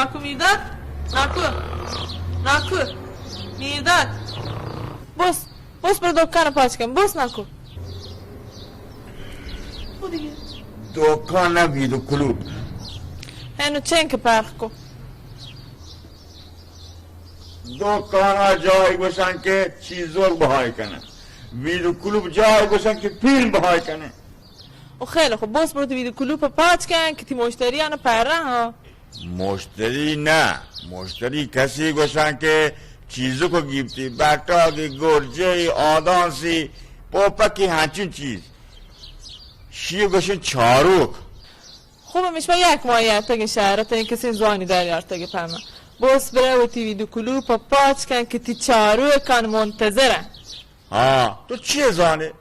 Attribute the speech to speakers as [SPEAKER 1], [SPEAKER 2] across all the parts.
[SPEAKER 1] ناکو میداد ناکو میداد بس برو دکان پاچ کن بس ناکو دیگه
[SPEAKER 2] دکان نه ویدو کلوب
[SPEAKER 1] هنو چنک پرخ کو
[SPEAKER 2] دکان ها جایی باشن که چیزور بهای کنه ویدو کلوب جایی باشن که فیلم بهای کنه
[SPEAKER 1] و خیلی خوب بس برو تو ویدو کلوب پاچ کن که تی مشتری آنو پره ها
[SPEAKER 2] مشتری نه مشتری کسی باشن که چیزو کو گیبتی بطاقی گرجه آدانسی پوپکی همچین چیز شیو گوشن چاروک
[SPEAKER 1] خوبه میشه یک ماه یرتگ شهره تا این کسی زوانی در یرتگ پرمه بس بره و تی ویدو کلوب پاچ کن که تی چارو کن منتظره
[SPEAKER 2] ها تو چیه زانه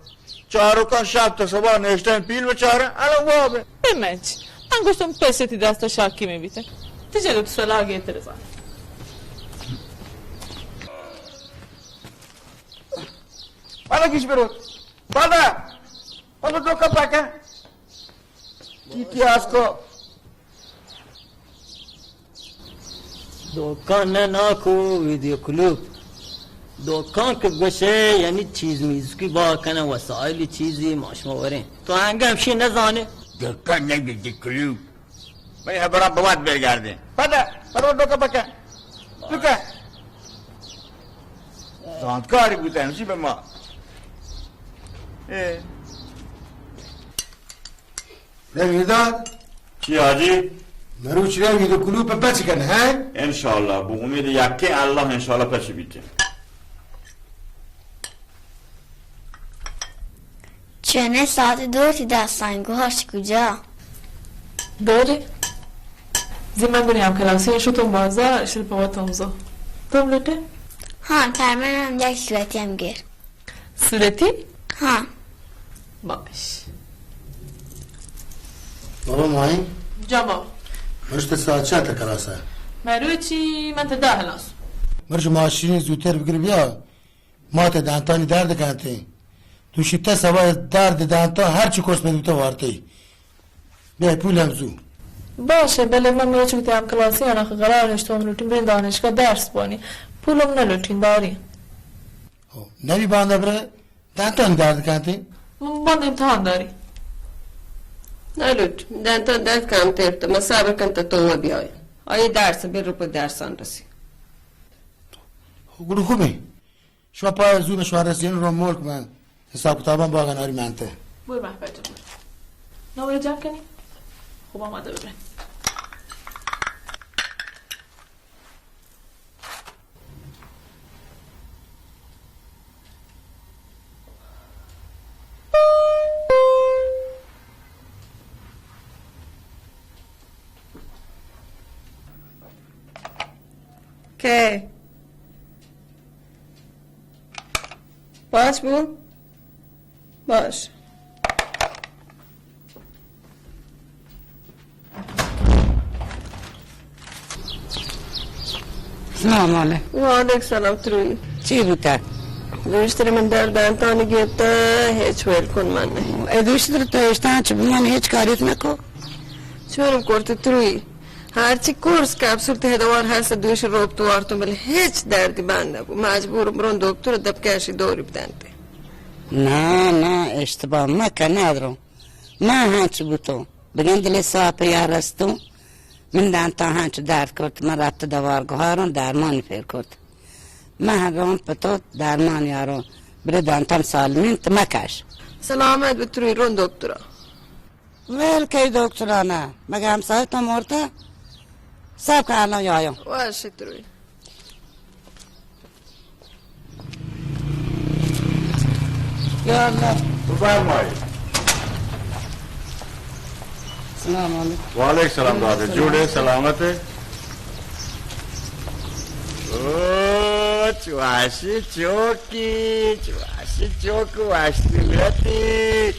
[SPEAKER 2] چارو کن شب تا صبح نشتن فیلم چاره الان وابه
[SPEAKER 1] بمنچ من گوشتم پسیتی دست شاکی میبیته تیجه دو سلاح گیتر زانه
[SPEAKER 2] بالا کش برو بالا دو کپا کن کیتی کو
[SPEAKER 3] دکان ناکو ویدیو کلوب دکان که باشه یعنی چیز میزکی با کنه وسایل چیزی ماشموارین تو هنگم شی نزانه
[SPEAKER 2] دکان نگیدی کلوب باید برا بواد برگرده بالا دو کپا کن دکان زاندکاری بوده همشی به ما
[SPEAKER 4] نمیداد
[SPEAKER 2] چی حاجی؟
[SPEAKER 4] مروچ نمیدو کلوب پچ کنه ها؟
[SPEAKER 2] انشالله bu umid yakke Allah inşallah peşi bitti.
[SPEAKER 5] چنه ساعت 2 تی دستنگوهاش کجا؟
[SPEAKER 1] داری؟ زمان بني هم كلاسي شو بازار شو بابا تمزو تملته؟
[SPEAKER 5] ها پرمنم یک صورتی هم گیر
[SPEAKER 1] صورتی؟
[SPEAKER 5] ها
[SPEAKER 1] باش
[SPEAKER 4] بابا ماهی؟
[SPEAKER 1] جابا
[SPEAKER 4] مرشت ساعت چند کلاسه؟
[SPEAKER 1] مروچی من تده هلاس
[SPEAKER 4] مرش ماشینی زودتر بگیر بیا ما تا دانتانی درد کنتی تو شیطه سبا درد دانتا هر چی کس بدوتا وارتی بیا پولم زو
[SPEAKER 1] باشه بله من مروچی که هم کلاسی انا قرار نشتون لوتین برین دانشگاه درس بانی پولم نلوتین داری
[SPEAKER 4] نبی بانده بره دانتانی درد کنتی؟
[SPEAKER 1] من باند امتحان داری
[SPEAKER 6] نلوت دانتا درد کم ترته ما صبر کن تا تو بیای آیه درس برو په درسان رسی
[SPEAKER 4] گلو خوبه شما پا زون شما رسیدین رو ملک من حساب کتابم با غناری منته
[SPEAKER 1] بور محبت بور نوره جمع کنی خوب آمده ببین
[SPEAKER 6] که باش بو باش
[SPEAKER 7] سلام علیکم
[SPEAKER 6] و علیکم سلام تروی
[SPEAKER 7] چی بوده؟
[SPEAKER 6] دوشتر من در دانتانی گیبته هیچ ویل کن من نه
[SPEAKER 7] دوشتر تو اشتان چه بمان هیچ کاریت نکو
[SPEAKER 6] چونم کرده تروی هرچی کورس کپسول ته دوار هست دوش روب تو وارتون بله هیچ دردی بند نبو مجبورم برون دکتر دبکشی دوری بدنده
[SPEAKER 7] نه اشتباه مکن ندارم من هنچی بودم بگن دل صاحب یارستم من دانتا هنچ درد کرد من رفت دوارگاه درمانی فیر کرد من هم پتو درمان یارو بره دانتام سالمین تو مکش
[SPEAKER 6] سلامت بتروی رون دکترا
[SPEAKER 7] ویل که دکترانه مگه همسایه تا مرده سب که الان یایم
[SPEAKER 6] باشه تروی
[SPEAKER 7] یا الله
[SPEAKER 2] بفرمایید
[SPEAKER 7] سلام علیکم
[SPEAKER 2] و علیکم سلام داده جوده سلامته چواشی چوکی واشتی میرتی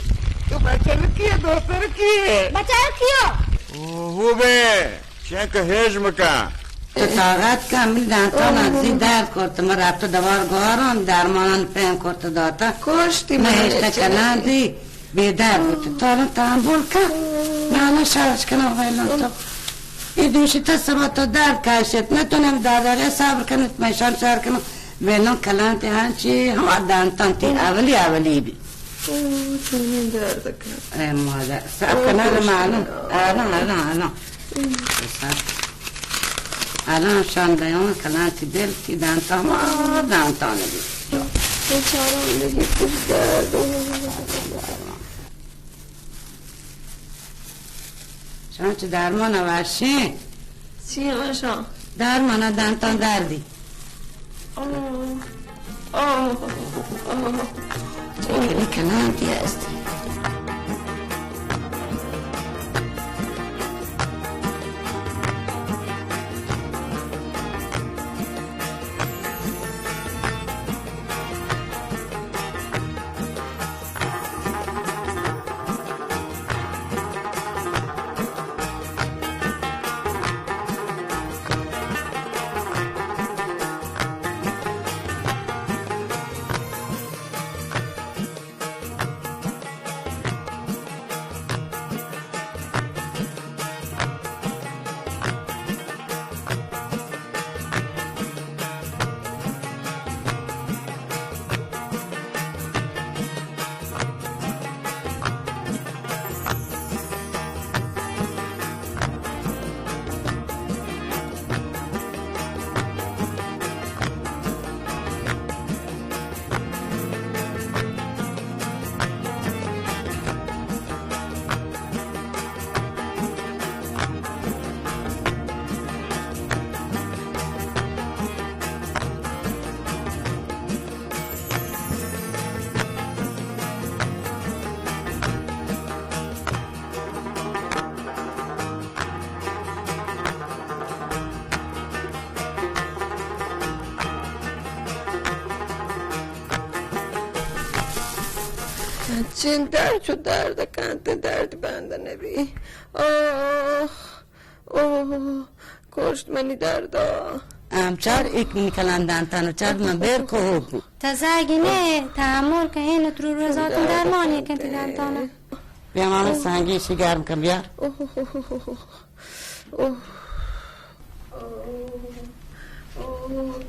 [SPEAKER 2] تو بچه رو کیه دختر کیه
[SPEAKER 5] بچه کیو؟
[SPEAKER 2] خوبه چه که هجم کن
[SPEAKER 7] تو طاقت کامل دانتا نزدی درد کرد من رفت دوارگاه درمان فهم کرد داتا
[SPEAKER 6] کشتی
[SPEAKER 7] من هشتا کلندی بیدر بود تا الان تحمل کن نه شرش کنم ویلان تو این دوشی تا سبا تا درد کشید نتونم داداره صبر کنید میشان شهر کنم بینم کلانتی هنچی همه دانتانتی اولی بی
[SPEAKER 6] چونین درد کرد
[SPEAKER 7] ای مادر صبر کنه معلوم الان شان بیان کلانتی دل تی دانتان بی
[SPEAKER 6] بیچارم دیگه خوب درد
[SPEAKER 7] شان چه درمان وحشی
[SPEAKER 6] چی آشان
[SPEAKER 7] درمان دانتان دردی چه کلانتی هستی
[SPEAKER 6] چین درد شد درد کنت درد بنده نبی کشت منی دردا
[SPEAKER 7] چار ایک میکلن دانتانو چار من بیر که هوگو
[SPEAKER 5] تزاگینه تحمل که اینو ترو روزاتون درمانی کنتی دانتانه
[SPEAKER 7] بیا ماما سنگیشی گرم کن بیار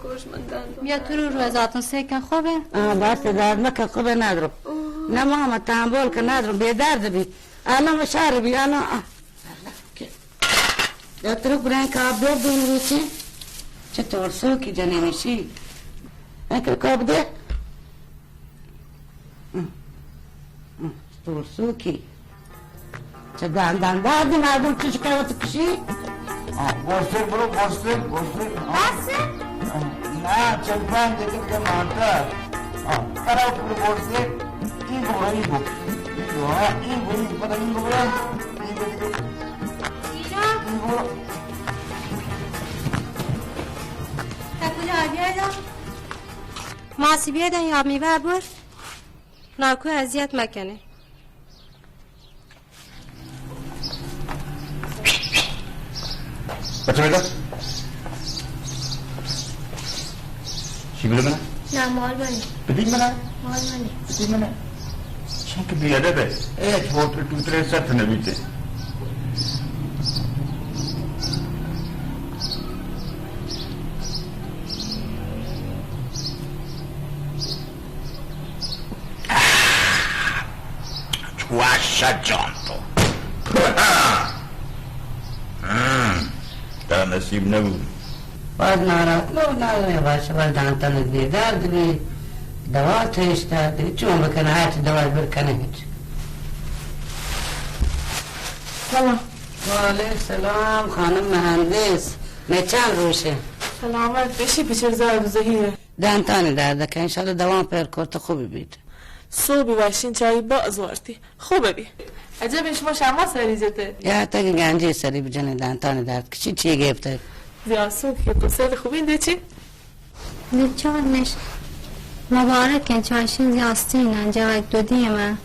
[SPEAKER 6] کشت من دردا
[SPEAKER 5] بیا ترو روزاتون سکن خوبه
[SPEAKER 7] بس درد مکه خوبه ندارم نه ماما تحمل که ندارم بی درد بی الان بشار بی الان یا ترو برای که آب بیر دون روچی چطور سوکی جنینشی اکر کاب ده چطور سوکی چه دندان دردی مردم چه شکایت کشی
[SPEAKER 2] گوشتر برو گوشتر
[SPEAKER 5] بسه؟
[SPEAKER 2] نه چلپن دیگر که مانتر برو برو گوشتر این برو این برو این برو این برو
[SPEAKER 5] کجا بیایدم؟ ماسی بیایدم یا میبر بر؟ ناکو اذیت مکنه
[SPEAKER 2] بچه بیدا چی بله منه؟
[SPEAKER 5] نه مال بانی
[SPEAKER 2] بدید منه؟
[SPEAKER 5] مال بانی
[SPEAKER 2] بدید منه؟ چون که بیاده به ایک ووتر توتره ست نبیده وحشت جان تو در نصیب نبود
[SPEAKER 7] باید نارد باشه باید دانتان دی درد بی دوا تیش درد چون بکنه هرچی دوای برکنه هیچ
[SPEAKER 1] سلام
[SPEAKER 7] وعلیکم سلام خانم مهندس چند روشه
[SPEAKER 1] سلامت بشی پیچر زرد و زهیره
[SPEAKER 7] دانتان درد که انشالله دوام پر کرد خوبی بید
[SPEAKER 1] صبحی وشین چایی باز وارتی خوبه بی عجب شما شما سریجته
[SPEAKER 7] یا تا گنجی سری بجنه دانتان درد کشی چی گفته
[SPEAKER 1] زیاسو که تو سر خوبی اینده چی؟
[SPEAKER 5] نچانش مبارکه چاشین زیاستین انجا دو دیمه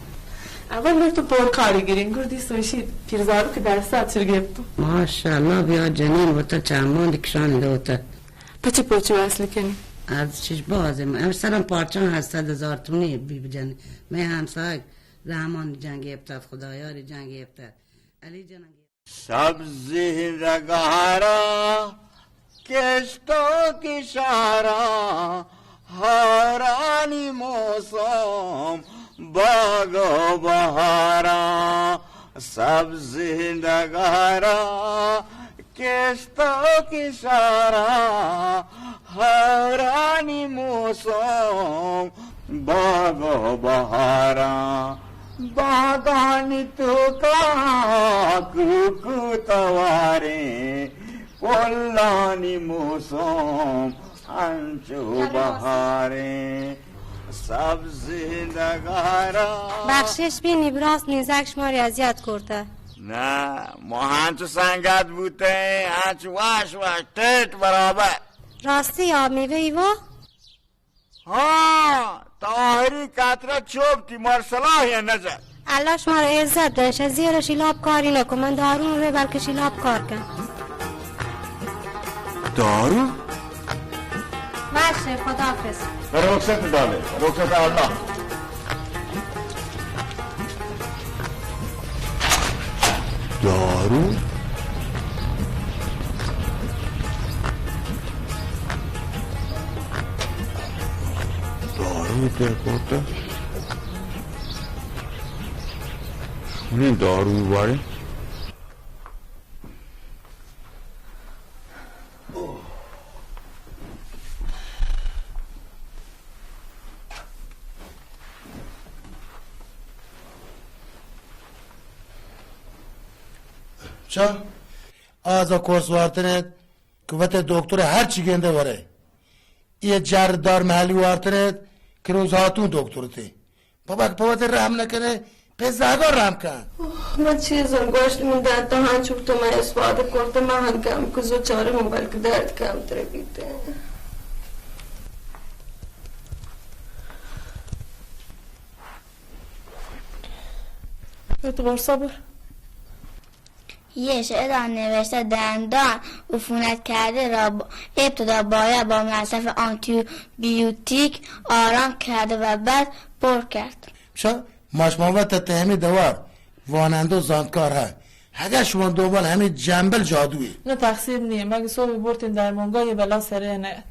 [SPEAKER 1] اول مرتو پر کاری گیرین گردی سوشی پیرزارو که در ساعت چرا گفتو
[SPEAKER 7] ماشاءالله بیا جنین بوتا چند کشان دوتا
[SPEAKER 1] پچه پوچی وصل کنی
[SPEAKER 7] از چیش بازم امسالم پارچان 800,000 تومنی بی بجنه می همسای رحمان جنگ ابتاد خدایاری جنگ ابتاد علی جنگ
[SPEAKER 2] سبزی رگارا کشتو کشارا هارانی موسم باغ و بهارا سبزی رگارا کشتو کشارا هارانی موسم باغ و بهارا باغانی تو کا کوکو تواره پلانی موسم انچو بهاره سبزی نگارا
[SPEAKER 5] بخشش بینی براست نیزک شما اذیت کرده
[SPEAKER 2] نه ما هنچو سنگت بوده هنچو واش تیت برابر
[SPEAKER 5] راستی آب میوه ایوا؟
[SPEAKER 2] ها تاهری کتره چوب تی مرسلاه یا نزد
[SPEAKER 5] الله شما رو عزت داشته زیر شیلاب کاری نکن من دارون رو بلکه شیلاب کار کن
[SPEAKER 2] دارو؟
[SPEAKER 5] باشه خداحافظ
[SPEAKER 2] رخصت داله رخصت الله دارو؟ دارو ترکوته؟ این دارو باره؟
[SPEAKER 4] چا؟ آزا کورس وارتنت که وقت دکتر هر چی گنده واره یه جردار محلی وارتنت که روز هاتون دکتر تی بابا رحم نکنه پزاگا رحم کن
[SPEAKER 6] من چیزم گوشتمون در تا هنچوب تو من استفاده کرده من هنگام که زو چاره من بلکه درد کم تره بیده
[SPEAKER 1] اعتبار صبر
[SPEAKER 8] یه شعر نوشته دندان عفونت کرده را ابتدا باید با مصرف آنتی بیوتیک آرام کرده و بعد پر کرد
[SPEAKER 4] شا ماشماوت تهمی دوار واننده و زاندکار ها اگر شما دوبال همین جنبل جادویی
[SPEAKER 1] نه تقصیر نیه مگه صبح بردین در مونگاه یه بلا سره نیاد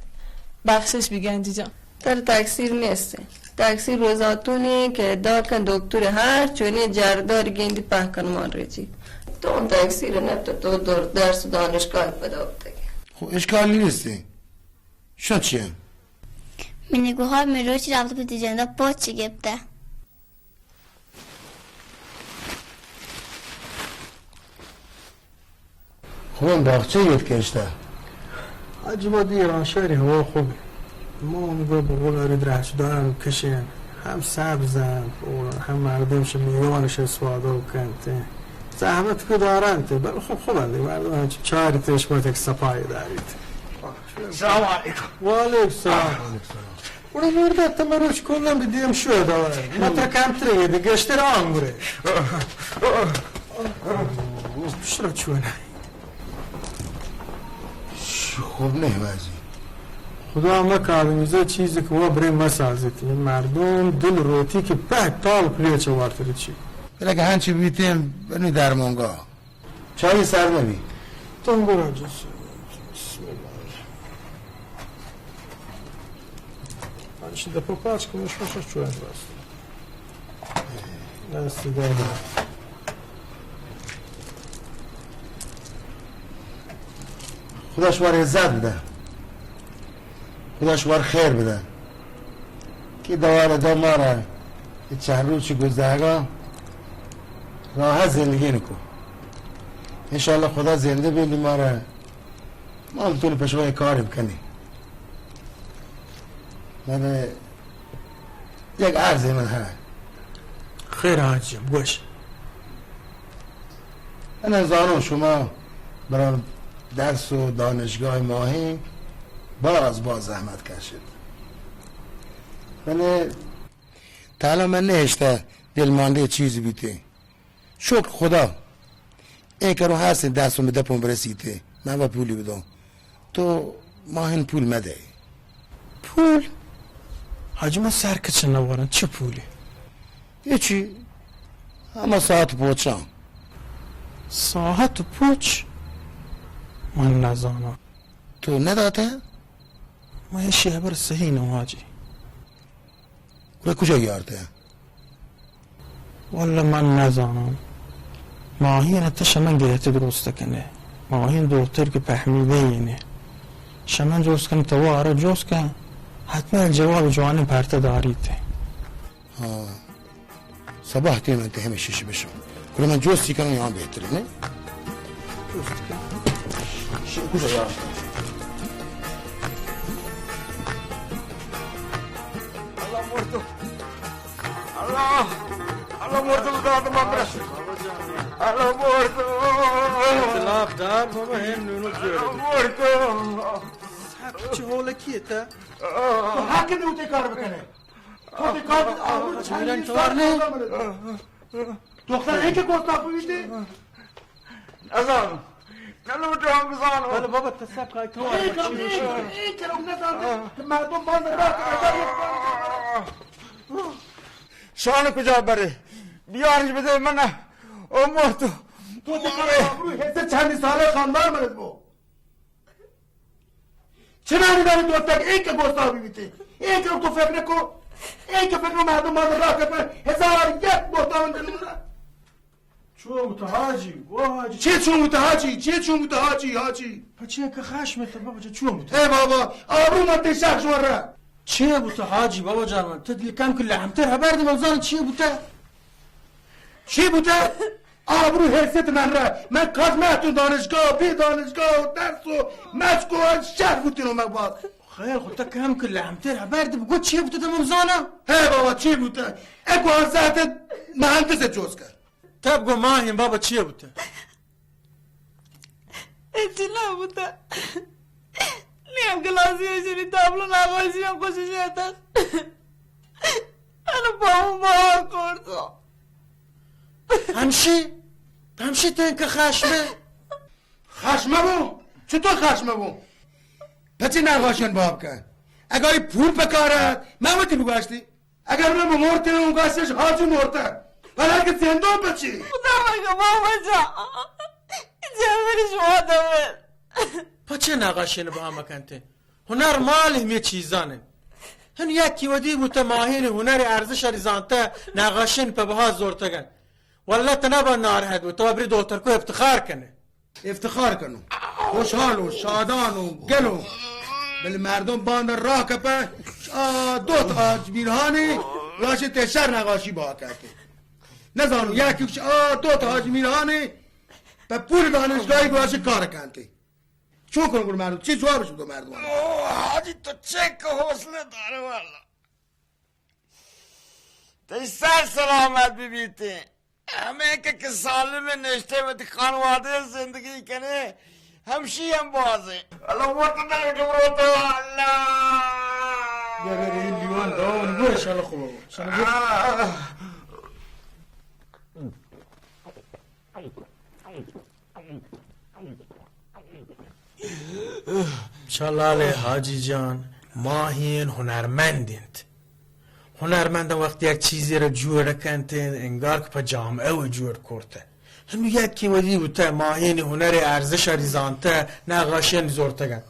[SPEAKER 1] بخشش بگنجی جان
[SPEAKER 6] در تقصیر نیسته تقصیر روزاتونی که ادعا کن دکتر هر چونی جردار گندی پهکن مان رچید تو اون تقصیر نبتا تو درس و دانشگاه پدا بتگه
[SPEAKER 4] خب اشکالی نیستی شون چیه؟
[SPEAKER 8] میگوها میروچی رفته به دیجنده پاچی گبته
[SPEAKER 4] خب این باغچه یاد کشته
[SPEAKER 9] عجبا دیران شهری هوا خوبه ما میگوه بقول ارید رهش دارن کشن هم سبزن هم مردمش میوانش استفاده کنته زحمت که دارن ته بله خب خوبن دیگه مردم همچه چاری تش باید یک سپایی دارید
[SPEAKER 2] سلام علیکم
[SPEAKER 9] و علیکم سلام اونو مرده تمروش کنم بدیم شو داره ما تا کم تریه دیگه اشتر آنگوره شرب چونه
[SPEAKER 4] خوب نه وزی
[SPEAKER 9] خدا مکارمیزه چیزی که ما بریم مسازیتی مردم دل روتی که پک تال پریچه وارتری چی
[SPEAKER 4] بلکه هنچی بیتیم بنی در مانگاه چایی سر نبی
[SPEAKER 9] تنگو رجس بسم الله Şimdi de popaczkę już czułem was. Nasty dobra.
[SPEAKER 4] خدا شما عزت بده خدا شما خیر بده که دوار داماره چند روز چی گذرگاه راحت زندگی نکن انشاءالله خدا زنده بینی ما را ما هم طول پشوای کاری بکنی من یک عرضی من ها
[SPEAKER 9] خیر حاجیم گوش
[SPEAKER 4] من از آنو شما برای درس و دانشگاه ماهی باز زحمت کشید من تا الان من نهشته دلمانده چیزی بیته شکر خدا این که رو هر سن دستم به دپم برسیده من با پولی بدم تو ماهین پول مده
[SPEAKER 9] پول؟ حاجی من سر کچه نوارن چه پولی؟
[SPEAKER 4] هیچی اما ساعت پوچم
[SPEAKER 9] ساعت و پوچ من نزانم.
[SPEAKER 4] تو نداته؟
[SPEAKER 9] ما یه شهبر صحیح نو حاجی.
[SPEAKER 4] و کجا یارته؟
[SPEAKER 9] والله من نزانم. ماهین تا شمن گهت درست کنه. ماهین دکتر که پهمیده اینه. شمن جوز کن تو آره جوز کن. حتما جواب جوانی پرت داریته.
[SPEAKER 4] صباح تیم انت همه شیش بشم. كل ما جوزتي كانوا يعملوا بيحترمني. شو كذا يا
[SPEAKER 2] الله مرتو الله مرتو بذات ما برش الله مرتو
[SPEAKER 9] اختلاف دار بابا هم
[SPEAKER 2] الله مرتو
[SPEAKER 9] چه حاله کیه تا؟
[SPEAKER 4] حاكم وتي كار بكنه. وتي كار
[SPEAKER 9] میرن کار نه؟
[SPEAKER 4] دختر این که گفتم ببینید
[SPEAKER 2] ازان کلو تو هم بزانم
[SPEAKER 9] ولی بابا تصب که تو
[SPEAKER 4] این کلو نزانم که مردم باز راه
[SPEAKER 2] شان کجا بره بیارش بده من او مرتو
[SPEAKER 4] تو دیگه حس چند ساله خاندار مرد بو چه معنی داره دختر این که گفتم ببینید این که تو فکر نکن این که فکر مردم باز راه کنه 1001 بوتان دلونه
[SPEAKER 9] چون متحاجی واجی
[SPEAKER 4] چه چون متحاجی چه چون متحاجی حاجی
[SPEAKER 9] چه که خشمت بابا چون متحاجی
[SPEAKER 4] ای بابا آبرو مت شخص ورا
[SPEAKER 9] چه متحاجی بابا جان من تدلی کم کل همتر هبردی منظر چه بوده
[SPEAKER 4] چی بوده آبرو حیثیت من را من کازمه دانشگاه بی دانشگاه و درس و مشق و شهر بودین من باز
[SPEAKER 9] خیر خود تا کم کل همتر هبردی بگو چه بوده دم مزانم
[SPEAKER 4] ای بابا چی بوده اگو آزاد مهندس جوز کرد
[SPEAKER 9] تبگو ماهیم بابا چیه بوده
[SPEAKER 1] ایچی نبوده نیم گلاسی هشونی تابلو نقاشی هم خوشش یادن انا با اون باها کردم
[SPEAKER 9] همشی تا این که خشمه
[SPEAKER 4] خشمه بو چطور خشمه بو پچه نقاشن باب کن اگر پول بکارد من وقتی بگوشتی اگر من بمورتی اون گاشتش حاجی مرتر ولی اگر زندان بچی
[SPEAKER 1] خدا مگه بابا جا جمعی شما دوید
[SPEAKER 9] پچه نقاشین با هم کنته هنر مال همیه چیزانه هن یکی ودی بوده ماهین هنر ارزش ریزانته نقاشین پا بها زورتگن والله تنبا نارهد بود تو بری دکتر کو افتخار کنه
[SPEAKER 4] افتخار کنو خوشحال و شادان و گلو بل مردم باند راه کپه دو تا اجمیرهانی راشه تشر نقاشی با کرده نزانو یکی کش دو تا اجمیرهانی به پول دانشگاهی راشه کار کنده چون کنو مردم چی جوابش بودو مردم
[SPEAKER 2] حاجی تو چه که حوصله داره والا تو سر سلامت ببیتی همه که سالم نشته و تی خانواده زندگی کنه همشی هم بازه الله مرتو نگه مرتو الله
[SPEAKER 9] بره این لیوان داون برو شالا خوبه شلاله حاجی جان ماهین هنرمندند هنرمند وقتی یک چیزی را جور کنتن انگار که پا جامعه و جور کرده هنو یکی ودی بوده ماهین هنر ارزش ریزانته نقاشین زورتگن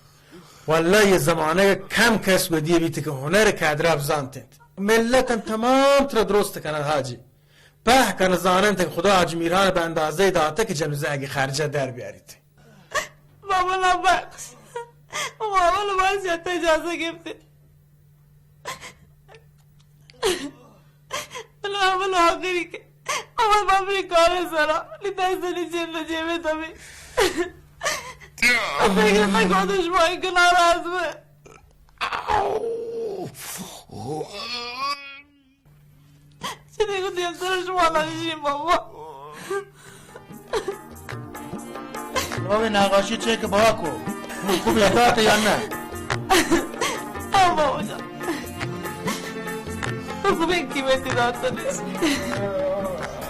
[SPEAKER 9] والله یه زمانه کم کس ودی بیتی که هنر کدر افزانتند ملتم تمام تر درست کنن حاجی به کنه زانند که خدا اجمیران به اندازه داته که جنوزه اگه خرجه در بیارید
[SPEAKER 1] بابا نبخش بابا باید شد اجازه گفتی بلا اول آخری که اول بابی کار سرا لی دستانی چند جیبه تامی فکر نکادش باید که ناراز به چه دیگه دیم سر شما نشیم بابا
[SPEAKER 4] بابا نقاشی چه که با کو خوب یاداته یا نه
[SPEAKER 1] بابا جان تو خوب این قیمتی داتا نیست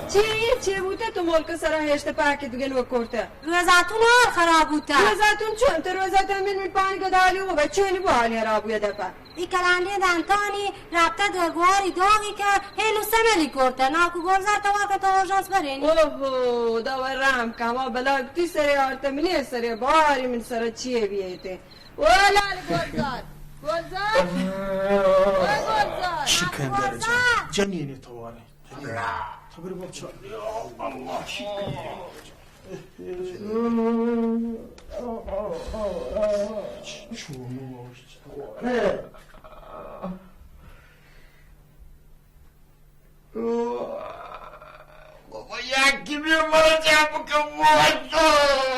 [SPEAKER 6] چی بوده تو ملک سر هشت پاکی دیگه نو کرده
[SPEAKER 5] روزاتون حال خراب بوده
[SPEAKER 6] روزاتون چون تو روزاتون من پانی گدالی و بچونی با حالی خرابویه دفعه
[SPEAKER 5] ای کلندی دنتانی رابطه درگواری داغی که هنو سملی کرده ناکو گرزار تو واقع تو آجانس برین
[SPEAKER 6] اوه داور رحم کما بلا تی سری آرته منی سری باری من سر چیه بیایته ولال گلزار گلزار گلزار
[SPEAKER 9] شکن درجه جنینه تواره تو بری باب چار الله
[SPEAKER 2] بابا یکی بیا مرا جمع کن موجه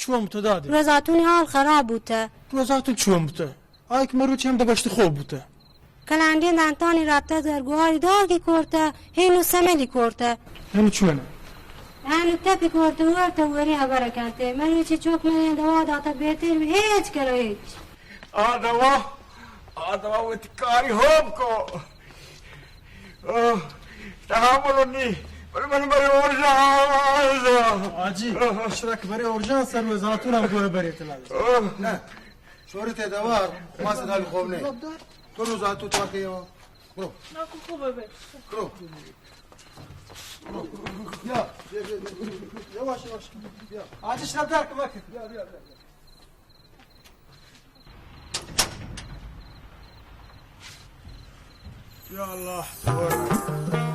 [SPEAKER 9] چوم تو دادی
[SPEAKER 5] روزاتون حال خراب بوده
[SPEAKER 9] روزاتون چوم بوده آی که مروچی هم داشتی خوب بوده
[SPEAKER 5] کلندی دنتانی رابطه درگواری داغی کرده هنو سملی کرده
[SPEAKER 9] یعنی چونه
[SPEAKER 5] هنو تپی کرده ورته وری خبره کنده من چه چوک من دوا داتا بهتر هیچ کرو هیچ
[SPEAKER 2] آدما و تکاری خوب کو تحمل نی ولی من بری اورژانس
[SPEAKER 9] آجی اشتراک برای اورژانس سر وزارتون هم گوه بری اطلاع
[SPEAKER 4] نه شورت دوار ما صدای خوب نه تو روزات تو که یا برو
[SPEAKER 1] ناکو خوبه بش
[SPEAKER 4] برو یا یواش یا
[SPEAKER 9] آجی شرب در کمک یا الله